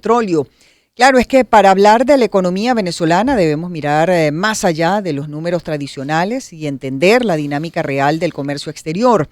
petróleo. Claro, es que para hablar de la economía venezolana debemos mirar más allá de los números tradicionales y entender la dinámica real del comercio exterior.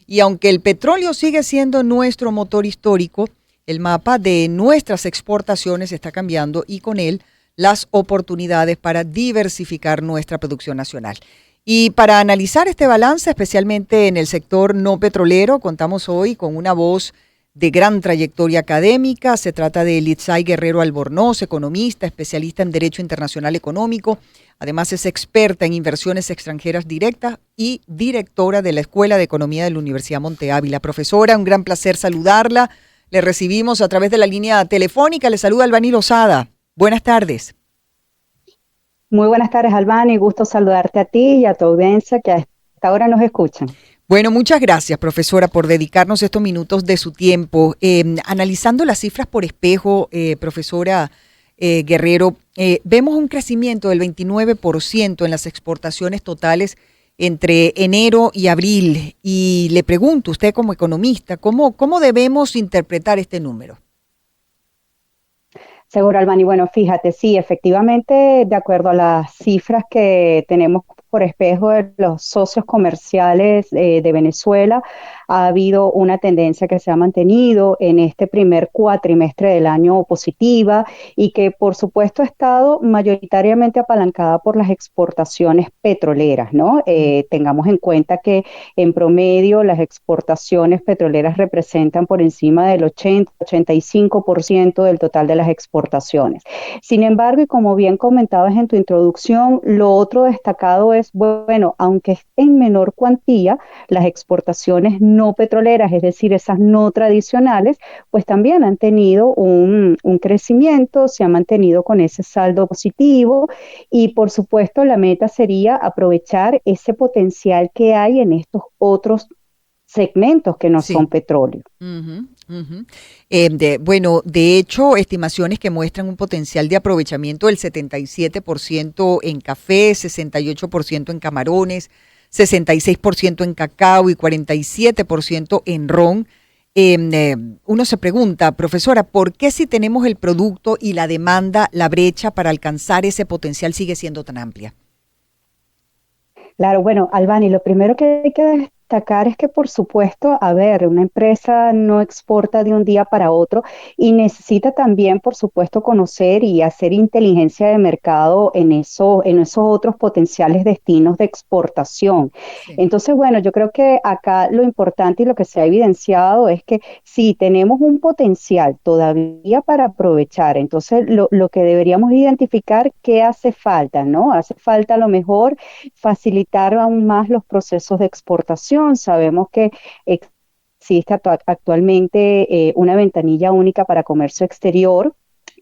Y aunque el petróleo sigue siendo nuestro motor histórico, el mapa de nuestras exportaciones está cambiando y con él las oportunidades para diversificar nuestra producción nacional. Y para analizar este balance, especialmente en el sector no petrolero, contamos hoy con una voz de gran trayectoria académica. Se trata de Litzay Guerrero Albornoz, economista, especialista en Derecho Internacional Económico. Además es experta en inversiones extranjeras directas y directora de la Escuela de Economía de la Universidad Monte Ávila. Profesora, un gran placer saludarla. Le recibimos a través de la línea telefónica. Le saluda Albany Lozada. Buenas tardes. Muy buenas tardes, Albany. Gusto saludarte a ti y a tu audiencia que a esta hora nos escuchan. Bueno, muchas gracias, profesora, por dedicarnos estos minutos de su tiempo. Analizando las cifras por espejo, profesora Guerrero, vemos un crecimiento del 29% en las exportaciones totales entre enero y abril. Y le pregunto, usted como economista, ¿cómo debemos interpretar este número? Seguro, Albany. Bueno, fíjate, sí, efectivamente, de acuerdo a las cifras que tenemos por espejo de los socios comerciales de Venezuela, ha habido una tendencia que se ha mantenido en este primer cuatrimestre del año positiva y que por supuesto ha estado mayoritariamente apalancada por las exportaciones petroleras, ¿no? Tengamos en cuenta que en promedio las exportaciones petroleras representan por encima del 80-85% del total de las exportaciones. Sin embargo, y como bien comentabas en tu introducción, lo otro destacado es, bueno, aunque en menor cuantía, las exportaciones no petroleras, es decir, esas no tradicionales, pues también han tenido un crecimiento, se ha mantenido con ese saldo positivo y por supuesto la meta sería aprovechar ese potencial que hay en estos otros segmentos que no son petróleo. Bueno, de hecho, estimaciones que muestran un potencial de aprovechamiento del 77% en café, 68% en camarones, 66% en cacao y 47% en ron. Uno se pregunta, profesora, ¿por qué si tenemos el producto y la demanda, la brecha para alcanzar ese potencial sigue siendo tan amplia? Claro, bueno, Albany, lo primero que hay que destacar es que, por supuesto, a ver, una empresa no exporta de un día para otro y necesita también, por supuesto, conocer y hacer inteligencia de mercado en esos otros potenciales destinos de exportación. Sí. Entonces, bueno, yo creo que acá lo importante y lo que se ha evidenciado es que sí tenemos un potencial todavía para aprovechar. Entonces, lo que deberíamos identificar qué hace falta, ¿no? Hace falta a lo mejor facilitar aún más los procesos de exportación. Sabemos que existe actualmente una ventanilla única para comercio exterior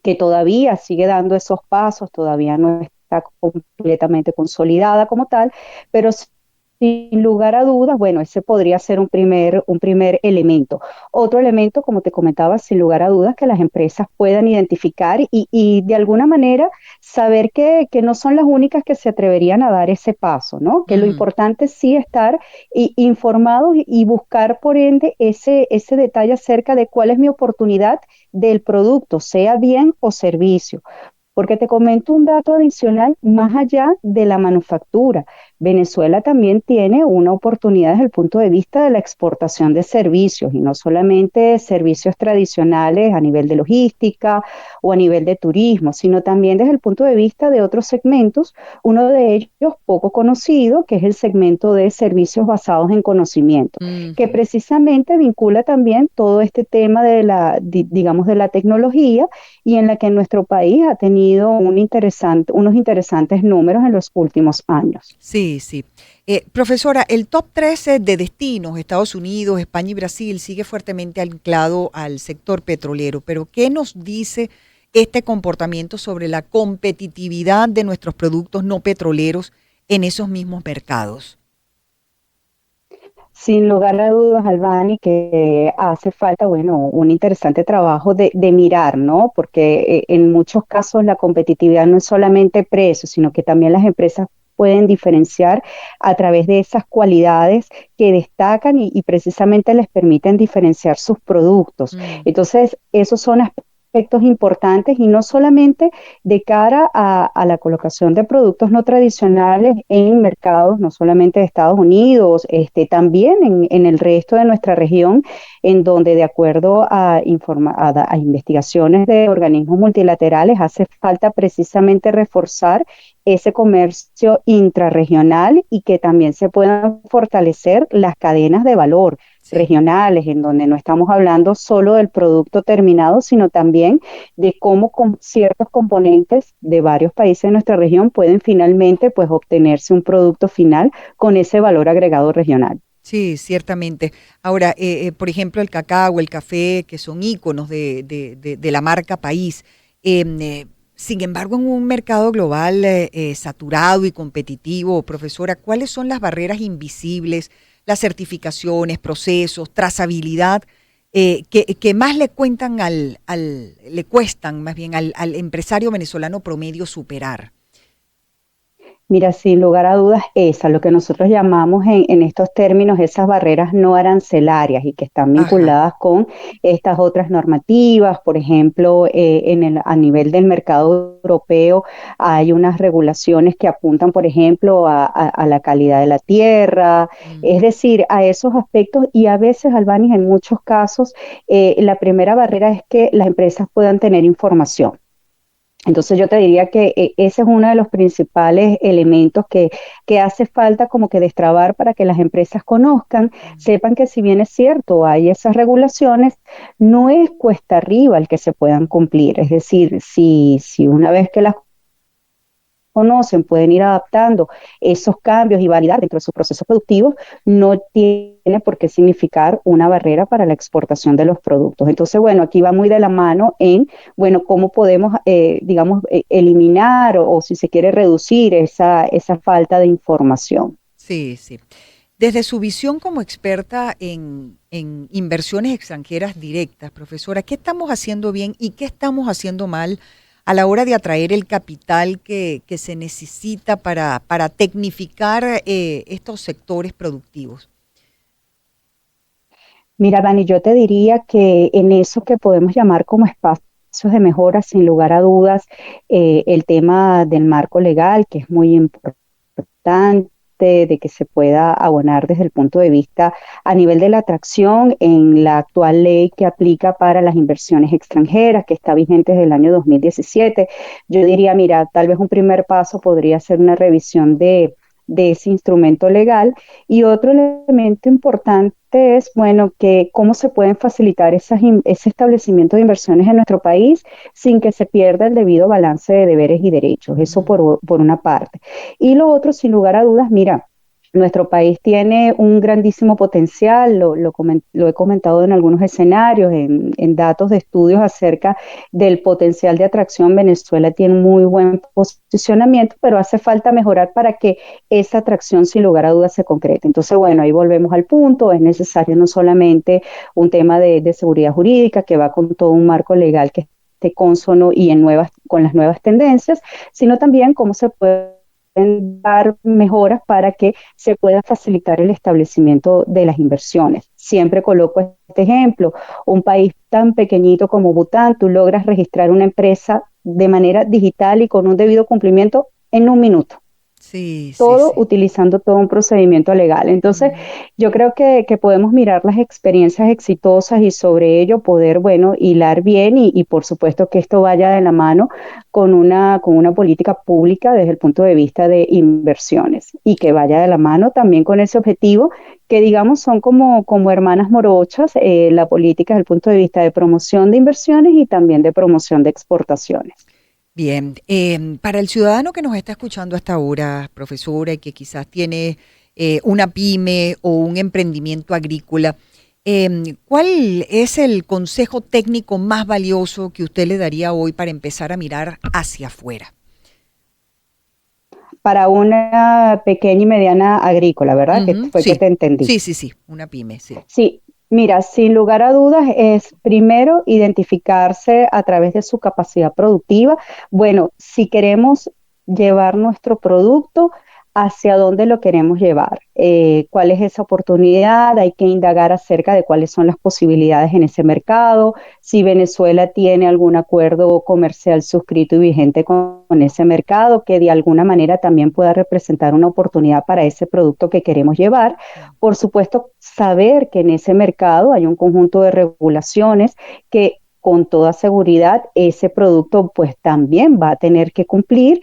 que todavía sigue dando esos pasos, todavía no está completamente consolidada como tal, pero sin lugar a dudas, bueno, ese podría ser un primer elemento. Otro elemento, como te comentaba, sin lugar a dudas, que las empresas puedan identificar y de alguna manera saber que no son las únicas que se atreverían a dar ese paso, ¿no? Que lo importante es sí estar informados y buscar, por ende, ese detalle acerca de cuál es mi oportunidad del producto, sea bien o servicio. Porque te comento un dato adicional, más allá de la manufactura, Venezuela también tiene una oportunidad desde el punto de vista de la exportación de servicios, y no solamente servicios tradicionales a nivel de logística o a nivel de turismo, sino también desde el punto de vista de otros segmentos, uno de ellos poco conocido, que es el segmento de servicios basados en conocimiento, que precisamente vincula también todo este tema de la tecnología y en la que nuestro país ha tenido unos interesantes números en los últimos años. Sí, sí. Profesora, el top 13 de destinos, Estados Unidos, España y Brasil, sigue fuertemente anclado al sector petrolero, pero ¿qué nos dice este comportamiento sobre la competitividad de nuestros productos no petroleros en esos mismos mercados? Sin lugar a dudas, Albany, que hace falta, bueno, un interesante trabajo de mirar, ¿no? Porque en muchos casos la competitividad no es solamente precio, sino que también las empresas pueden diferenciar a través de esas cualidades que destacan y precisamente les permiten diferenciar sus productos. Entonces, esos son aspectos importantes y no solamente de cara a la colocación de productos no tradicionales en mercados, no solamente de Estados Unidos, también en el resto de nuestra región, en donde de acuerdo a investigaciones de organismos multilaterales hace falta precisamente reforzar ese comercio intrarregional y que también se puedan fortalecer las cadenas de valor Sí. regionales, en donde no estamos hablando solo del producto terminado, sino también de cómo con ciertos componentes de varios países de nuestra región pueden finalmente pues obtenerse un producto final con ese valor agregado regional. Sí, ciertamente. Ahora, por ejemplo, el cacao, el café, que son íconos de la marca país. Sin embargo, en un mercado global saturado y competitivo, profesora, ¿cuáles son las barreras invisibles, las certificaciones, procesos, trazabilidad, que más le cuentan le cuestan más bien al empresario venezolano promedio superar? Mira, sin lugar a dudas, lo que nosotros llamamos en estos términos esas barreras no arancelarias y que están Ajá. vinculadas con estas otras normativas. Por ejemplo, a nivel del mercado europeo hay unas regulaciones que apuntan, por ejemplo, a la calidad de la tierra, Mm. es decir, a esos aspectos y a veces, Albani, en muchos casos, la primera barrera es que las empresas puedan tener información. Entonces yo te diría que ese es uno de los principales elementos que hace falta como que destrabar para que las empresas conozcan, Mm. sepan que si bien es cierto, hay esas regulaciones, no es cuesta arriba el que se puedan cumplir. Es decir, si una vez que las conocen, pueden ir adaptando esos cambios y validar dentro de sus procesos productivos, no tiene por qué significar una barrera para la exportación de los productos. Entonces, bueno, aquí va muy de la mano en, bueno, cómo podemos, digamos, eliminar o si se quiere reducir esa falta de información. Sí, sí. Desde su visión como experta en inversiones extranjeras directas, profesora, ¿qué estamos haciendo bien y qué estamos haciendo mal a la hora de atraer el capital que se necesita para tecnificar estos sectores productivos? Mira, Dani, yo te diría que en eso que podemos llamar como espacios de mejora, sin lugar a dudas, el tema del marco legal, que es muy importante, de que se pueda abonar desde el punto de vista a nivel de la atracción en la actual ley que aplica para las inversiones extranjeras, que está vigente desde el año 2017. Yo diría, mira, tal vez un primer paso podría ser una revisión de ese instrumento legal. Y otro elemento importante es, bueno, que cómo se pueden facilitar ese establecimiento de inversiones en nuestro país sin que se pierda el debido balance de deberes y derechos. Eso Mm. por una parte. Y lo otro, sin lugar a dudas, mira, nuestro país tiene un grandísimo potencial, lo he comentado en algunos escenarios, en datos de estudios acerca del potencial de atracción. Venezuela tiene un muy buen posicionamiento, pero hace falta mejorar para que esa atracción sin lugar a dudas se concrete. Entonces, bueno, ahí volvemos al punto, es necesario no solamente un tema de seguridad jurídica que va con todo un marco legal que esté consono y con las nuevas tendencias, sino también cómo se puede dar mejoras para que se pueda facilitar el establecimiento de las inversiones. Siempre coloco este ejemplo, un país tan pequeñito como Bután, tú logras registrar una empresa de manera digital y con un debido cumplimiento en un minuto, Sí, sí, todo sí. utilizando todo un procedimiento legal. Entonces, Ujú. yo creo que podemos mirar las experiencias exitosas y sobre ello poder, bueno, hilar bien y por supuesto que esto vaya de la mano con una política pública desde el punto de vista de inversiones y que vaya de la mano también con ese objetivo que digamos son como hermanas morochas, la política desde el punto de vista de promoción de inversiones y también de promoción de exportaciones. Bien, para el ciudadano que nos está escuchando hasta ahora, profesora, y que quizás tiene una pyme o un emprendimiento agrícola, ¿cuál es el consejo técnico más valioso que usted le daría hoy para empezar a mirar hacia afuera? Para una pequeña y mediana agrícola, ¿verdad? Que Ujú, fue que sí, te entendí. sí, sí, sí, una pyme, sí. Sí, mira, sin lugar a dudas es primero identificarse a través de su capacidad productiva. Bueno, si queremos llevar nuestro producto hacia dónde lo queremos llevar, cuál es esa oportunidad, hay que indagar acerca de cuáles son las posibilidades en ese mercado, si Venezuela tiene algún acuerdo comercial suscrito y vigente con ese mercado que de alguna manera también pueda representar una oportunidad para ese producto que queremos llevar. Por supuesto, saber que en ese mercado hay un conjunto de regulaciones que con toda seguridad ese producto pues también va a tener que cumplir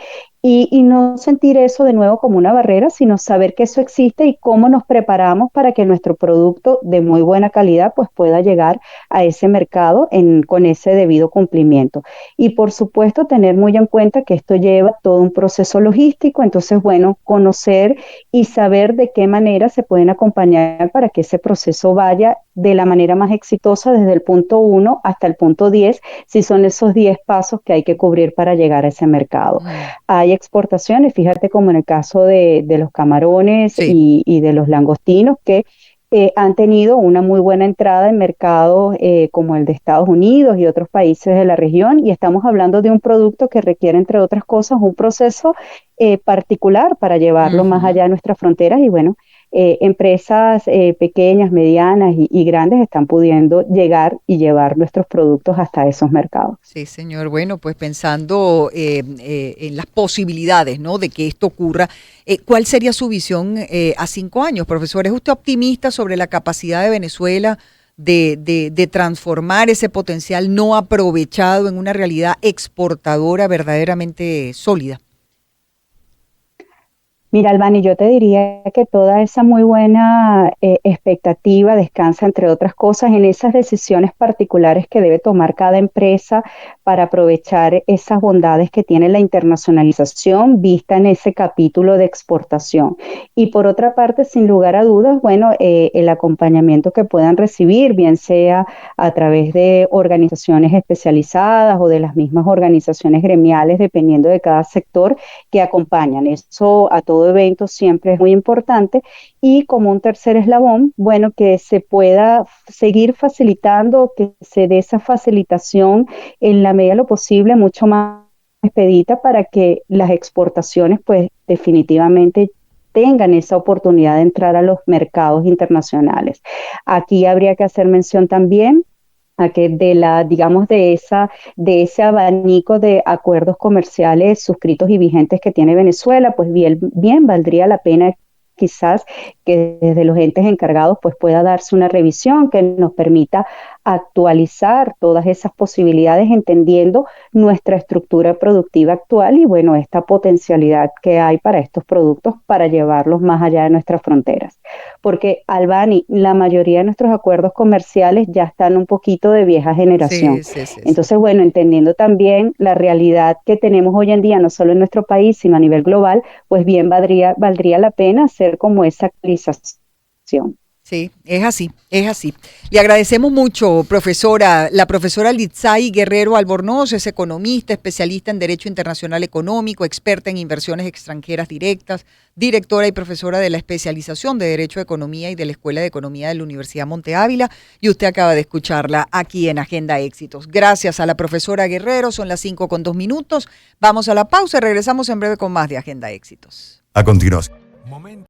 y no sentir eso de nuevo como una barrera, sino saber que eso existe y cómo nos preparamos para que nuestro producto de muy buena calidad pues pueda llegar a ese mercado con ese debido cumplimiento. Y por supuesto tener muy en cuenta que esto lleva todo un proceso logístico, entonces bueno, conocer y saber de qué manera se pueden acompañar para que ese proceso vaya de la manera más exitosa desde el punto 1 hasta el punto 10, si son esos 10 pasos que hay que cubrir para llegar a ese mercado. Hay exportaciones, fíjate como en el caso de los camarones Sí. y de los langostinos que han tenido una muy buena entrada en mercados como el de Estados Unidos y otros países de la región, y estamos hablando de un producto que requiere, entre otras cosas, un proceso particular para llevarlo más allá de nuestras fronteras y bueno, empresas pequeñas, medianas y grandes están pudiendo llegar y llevar nuestros productos hasta esos mercados. Sí, señor. Bueno, pues pensando en las posibilidades, ¿no?, de que esto ocurra, ¿cuál sería su visión a 5 años, profesor? ¿Es usted optimista sobre la capacidad de Venezuela de transformar ese potencial no aprovechado en una realidad exportadora verdaderamente sólida? Mira, Albani, yo te diría que toda esa muy buena expectativa descansa, entre otras cosas, en esas decisiones particulares que debe tomar cada empresa para aprovechar esas bondades que tiene la internacionalización vista en ese capítulo de exportación. Y por otra parte, sin lugar a dudas, bueno, el acompañamiento que puedan recibir, bien sea a través de organizaciones especializadas o de las mismas organizaciones gremiales, dependiendo de cada sector, que acompañan. Eso a todo evento siempre es muy importante. Y como un tercer eslabón, bueno, que se pueda seguir facilitando, que se dé esa facilitación en la medida de lo posible, mucho más expedita para que las exportaciones, pues definitivamente tengan esa oportunidad de entrar a los mercados internacionales. Aquí habría que hacer mención también a que digamos, de ese abanico de acuerdos comerciales suscritos y vigentes que tiene Venezuela, pues bien valdría la pena quizás que desde los entes encargados pues pueda darse una revisión que nos permita actualizar todas esas posibilidades entendiendo nuestra estructura productiva actual y bueno, esta potencialidad que hay para estos productos para llevarlos más allá de nuestras fronteras. Porque, Albani, la mayoría de nuestros acuerdos comerciales ya están un poquito de vieja generación. Sí, sí, sí, sí. Entonces, bueno, entendiendo también la realidad que tenemos hoy en día, no solo en nuestro país, sino a nivel global, pues bien valdría la pena hacer como esa actualización. Sí, es así, es así. Le agradecemos mucho, profesora. La profesora Litzai Guerrero Albornoz es economista, especialista en Derecho Internacional Económico, experta en inversiones extranjeras directas, directora y profesora de la especialización de Derecho de Economía y de la Escuela de Economía de la Universidad Monte Ávila. Y usted acaba de escucharla aquí en Agenda Éxitos. Gracias a la profesora Guerrero, son las 5:02. Vamos a la pausa y regresamos en breve con más de Agenda Éxitos. A continuación.